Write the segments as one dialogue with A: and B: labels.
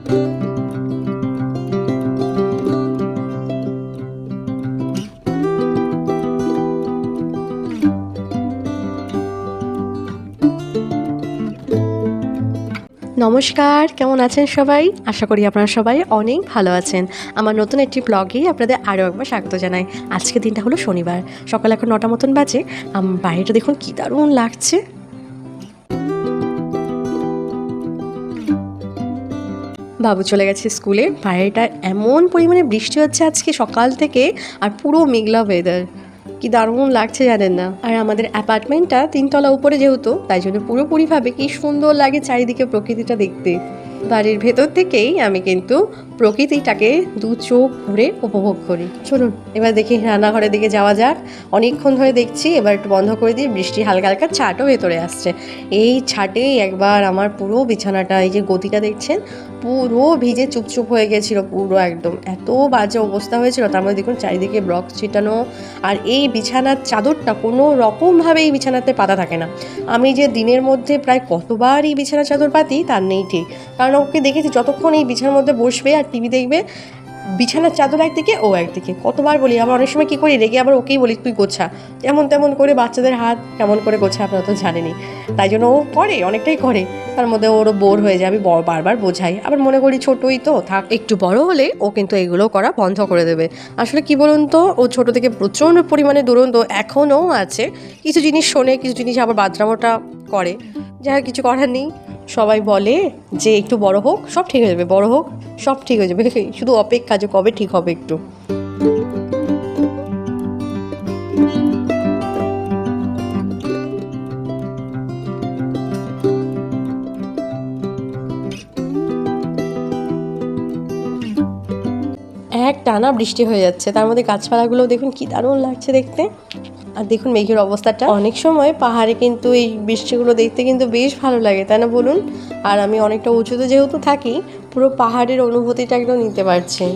A: নমস্কার, কেমন আছেন সবাই? আশা করি আপনারা সবাই অনেক ভালো আছেন। আমার নতুন একটি ব্লগে আপনাদের আরও একবার স্বাগত জানাই। আজকের দিনটা হলো শনিবার, সকাল এখন 9টা মতন বাজে। বাইরেটা দেখুন কী দারুণ লাগছে। বাবু চলে গেছে স্কুলে। বাইরেটা এমন পরিমাণে বৃষ্টি হচ্ছে আজকে সকাল থেকে, আর পুরো মেঘলা ওয়েদার, কি দারুণ লাগছে জানেন না। আর আমাদের অ্যাপার্টমেন্টটা 3তলা উপরে যেহেতু, তাই জন্য পুরোপুরিভাবে কি সুন্দর লাগে চারিদিকে প্রকৃতিটা দেখতে। বাড়ির ভেতর থেকেই আমি কিন্তু প্রকৃতিটাকে দু চোখ ভরে উপভোগ করি। চলুন এবার দেখি রান্নাঘরের দিকে যাওয়া যাক। অনেকক্ষণ ধরে দেখছি, এবার একটু বন্ধ করে দিই। বৃষ্টি হালকা হালকা ছাটও ভেতরে আসছে। এই ছাটেই একবার আমার পুরো বিছানাটা, এই যে গদিটা দেখছেন, পুরো ভিজে চুপচুপ হয়ে গেছিলো, পুরো একদম এত বাজে অবস্থা হয়েছিল। তার মধ্যে দেখুন চারিদিকে ব্লক ছিটানো, আর এই বিছানার চাদরটা কোনো রকমভাবে এই বিছানাতে পাতা থাকে না। আমি যে দিনের মধ্যে প্রায় কতবার এই বিছানার চাদর পাতি তার নেই ঠিক, কারণ ওকে দেখেছি যতক্ষণ এই বিছানার মধ্যে বসবে আর টিভি দেখবে, বিছানার চাদর একদিকে ও একদিকে। কতবার বলি, আবার অনেক সময় কী করি, রেগে আবার ওকেই বলি তুই গোছা, এমন তেমন করে বাচ্চাদের হাত কেমন করে গোছা আপনারা তো জানেনি। তাই জন্য ও করে, অনেকটাই করে। তার মধ্যে ওরও বোর হয়ে যায়, আমি বারবার বোঝাই, আবার মনে করি ছোটোই তো থাক, একটু বড় হলে ও কিন্তু এগুলো করা বন্ধ করে দেবে। আসলে কি বলুন তো, ও ছোটো থেকে প্রচণ্ড পরিমাণে দুরন্ত এখনও আছে। কিছু জিনিস শোনে, কিছু জিনিস আবার বাদরামোটা করে, যার কিছু করার নেই। সবাই বলে যে একটু বড় হোক সব ঠিক হয়ে যাবে, বড় হোক সব ঠিক হয়ে যাবে, শুধু অপেক্ষা যে কবে ঠিক হবে একটু। এক টানা বৃষ্টি হয়ে যাচ্ছে, তার মধ্যে গাছপালাগুলো দেখুন কি দারুণ লাগছে দেখতে। আর দেখুন মেঘের অবস্থাটা, অনেক সময় পাহাড়ে কিন্তু এই বৃষ্টিগুলো দেখতে কিন্তু বেশ ভালো লাগে, তাই না বলুন? আর আমি অনেকটা উঁচুতে যেহেতু থাকি, পুরো পাহাড়ের অনুভূতিটা একদম নিতে পারছি।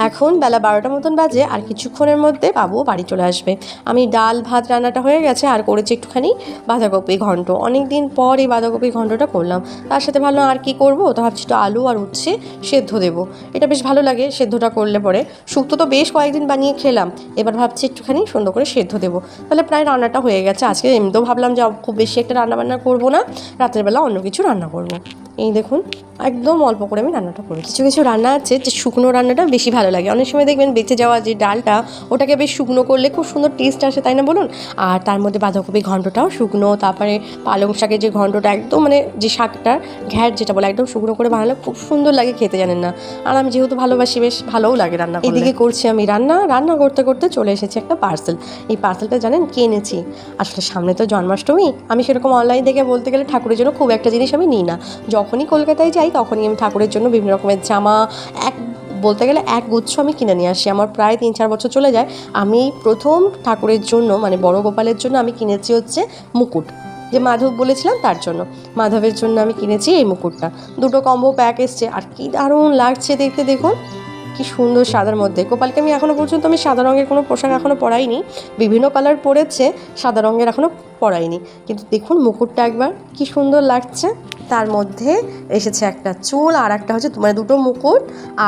A: এখন বেলা 12টা মতন বাজে, আর কিছুক্ষণের মধ্যে বাবুও বাড়ি চলে আসবে। আমি ডাল ভাত রান্নাটা হয়ে গেছে, আর করেছি একটুখানি বাঁধাকপি ঘন্ট। অনেক দিন পর এই বাঁধাকপি ঘন্টটা করলাম। তার সাথে ভাবলাম আর কি করবো, তো ভাবছি তো আলু আর উচ্ছে সেদ্ধ দেবো, এটা বেশ ভালো লাগে সেদ্ধটা করলে পরে। শুক্তো তো বেশ কয়েকদিন বানিয়ে খেলাম, এবার ভাবছি একটুখানি সুন্দর করে সেদ্ধ দেবো। তাহলে প্রায় রান্নাটা হয়ে গেছে। আজকে এমনিতেও ভাবলাম যে খুব বেশি একটা রান্নাবান্না করবো না, রাতের বেলা অন্য কিছু রান্না করবো। এই দেখুন একদম অল্প করে আমি রান্নাটা করি। কিছু কিছু রান্না আছে যে শুকনো রান্নাটা বেশি ভালো লাগে। অনেক সময় দেখবেন বেঁচে যাওয়া যে ডালটা, ওটাকে বেশ শুকনো করলে খুব সুন্দর টেস্ট আসে, তাই না বলুন? আর তার মধ্যে বাঁধাকপি ঘন্টটাও শুকনো, তারপরে পালং শাকের যে ঘন্টটা একদম মানে যে শাকটার ঘ্যাট যেটা বলে, একদম শুকনো করে বানালে খুব সুন্দর লাগে খেতে, জানেন না? আর আমি যেহেতু ভালোবাসি, বেশ ভালোও লাগে রান্না। এদিকে করছি আমি রান্না করতে করতে চলে এসেছে একটা পার্সেল। এই পার্সেলটা জানেন কি এনেছি? আসলে সামনে তো জন্মাষ্টমী, আমি সেরকম অনলাইন থেকে বলতে গেলে ঠাকুরের জন্য খুব একটা জিনিস আমি নিই না। যখনই কলকাতায় যাই তখনই আমি ঠাকুরের জন্য বিভিন্ন রকমের জামা, বলতে গেলে এক গুচ্ছ আমি কিনে নিয়ে আসি। আমার প্রায় 3-4 বছর চলে যায়। আমি প্রথম ঠাকুরের জন্য মানে বড় গোপালের জন্য আমি কিনেছি হচ্ছে মুকুট, যে মাধব বলেছিলাম তার জন্য, মাধবের জন্য আমি কিনেছি এই মুকুটটা। দুটো কম্বো প্যাক এসছে, আর কি দারুণ লাগছে দেখতে। দেখুন কি সুন্দর সাদার মধ্যে। গোপালকে আমি এখনও পর্যন্ত আমি সাদা রঙের কোনো পোশাক এখনও পরাইনি, বিভিন্ন কালার পরেছে, সাদা রঙের এখনও পরাইনি। কিন্তু দেখুন মুকুটটা একবার কি সুন্দর লাগছে। তার মধ্যে এসেছে একটা চুল, আর একটা হচ্ছে মানে দুটো মুকুট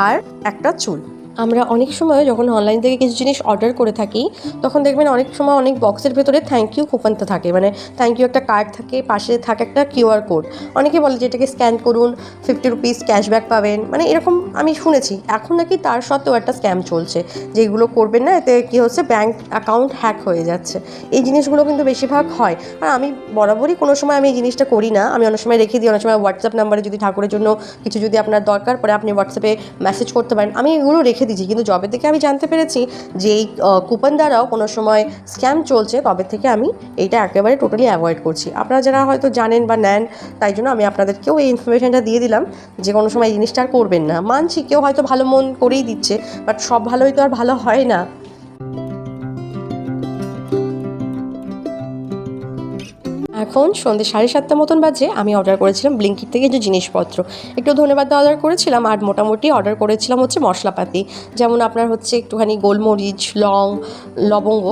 A: আর একটা চুল। আমরা অনেক সময় যখন অনলাইন থেকে কিছু জিনিস অর্ডার করে থাকি, তখন দেখবেন অনেক সময় অনেক বক্সের ভেতরে থ্যাংক ইউ কুপনটা থাকে, মানে থ্যাংক ইউ একটা কার্ড থাকে, পাশে থাকে একটা কিউআর কোড। অনেকে বলে যে এটাকে স্ক্যান করুন, 50 রুপিস ক্যাশব্যাক পাবেন, মানে এরকম আমি শুনেছি। এখন নাকি তার সত্ত্বেও একটা স্ক্যাম চলছে, যেগুলো করবেন না, এতে কী হচ্ছে ব্যাঙ্ক অ্যাকাউন্ট হ্যাক হয়ে যাচ্ছে। এই জিনিসগুলো কিন্তু বেশিরভাগ হয়। আর আমি বরাবরই কোনো সময় আমি এই জিনিসটা করি না। আমি অনেক সময় রেখে দিই, অনেক সময় হোয়াটসঅ্যাপ নাম্বারে যদি ঠাকুরের জন্য কিছু যদি আপনার দরকার পড়ে, আপনি হোয়াটসঅ্যাপে মেসেজ করতে পারেন, আমি এগুলো রেখে দিয়েছি। কিন্তু যবে থেকে আমি জানতে পেরেছি যে এই কুপন দ্বারাও কোনো সময় স্ক্যাম চলছে, তবে থেকে আমি এইটা একেবারে টোটালি অ্যাভয়েড করছি। আপনারা যারা হয়তো জানেন বা নেন, তাই জন্য আমি আপনাদেরকেও এই ইনফরমেশনটা দিয়ে দিলাম যে কোনো সময় এই জিনিসটা আর করবেন না। মানছি কেউ হয়তো ভালো মন করেই দিচ্ছে, বাট সব ভালোই তো আর ভালো হয় না। এখন সন্ধ্যে 7:30 মতন বাজে। আমি অর্ডার করেছিলাম ব্লিঙ্কিট থেকে যে জিনিসপত্র, একটু ধনেপাতা অর্ডার করেছিলাম আর মোটামুটি অর্ডার করেছিলাম হচ্ছে মশলাপাতি, যেমন আপনার হচ্ছে একটুখানি গোলমরিচ, লবঙ্গ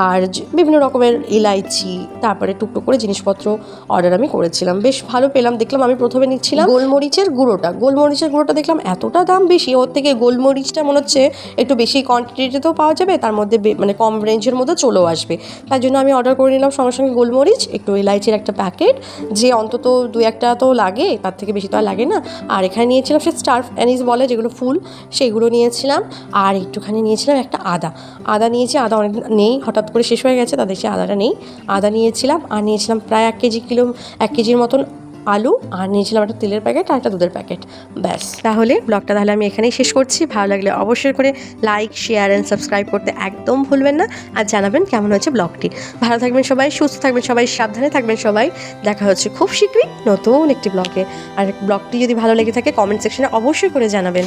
A: আর বিভিন্ন রকমের ইলাইচি, তারপরে টুকটুক করে জিনিসপত্র অর্ডার আমি করেছিলাম। বেশ ভালো পেলাম। দেখলাম আমি প্রথমে নিচ্ছিলাম গোলমরিচের গুঁড়োটা দেখলাম এতটা দাম বেশি, ওর থেকে গোলমরিচটা মনে হচ্ছে একটু বেশি কোয়ান্টিটিতেও পাওয়া যাবে, তার মধ্যে মানে কম রেঞ্জের মধ্যে চলেও আসবে। তার জন্য আমি অর্ডার করে নিলাম সঙ্গে সঙ্গে গোলমরিচ, একটু ইলাইচির একটা প্যাকেট, যে অন্তত 2-1টা তো লাগে, তার থেকে বেশি তো আর লাগে না। আর এখানে নিয়েছিলাম সে স্টার অ্যানিস বলে যেগুলো ফুল, সেগুলো নিয়েছিলাম। আর একটুখানি নিয়েছিলাম একটা আদা নিয়েছি। আদা অনেক নেই, হঠাৎ করে শেষ হয়ে গেছে, তাদের সে আদাটা নেই। আদা নিয়েছিলাম। আর নিয়েছিলাম প্রায় 1 কেজির মতন আলু, আর নিয়েছিলাম একটা তেলের প্যাকেট আর একটা দুধের প্যাকেট। ব্যাস, তাহলে ব্লগটা আমি এখানেই শেষ করছি। ভালো লাগলে অবশ্যই করে লাইক, শেয়ার অ্যান্ড সাবস্ক্রাইব করতে একদম ভুলবেন না। আর জানাবেন কেমন হয়েছে ব্লগটি। ভালো থাকবেন সবাই, সুস্থ থাকবেন সবাই, সাবধানে থাকবেন সবাই। দেখা হচ্ছে খুব শীঘ্রই নতুন একটি ব্লগে। আর ব্লগটি যদি ভালো লেগে থাকে কমেন্ট সেকশনে অবশ্যই করে জানাবেন।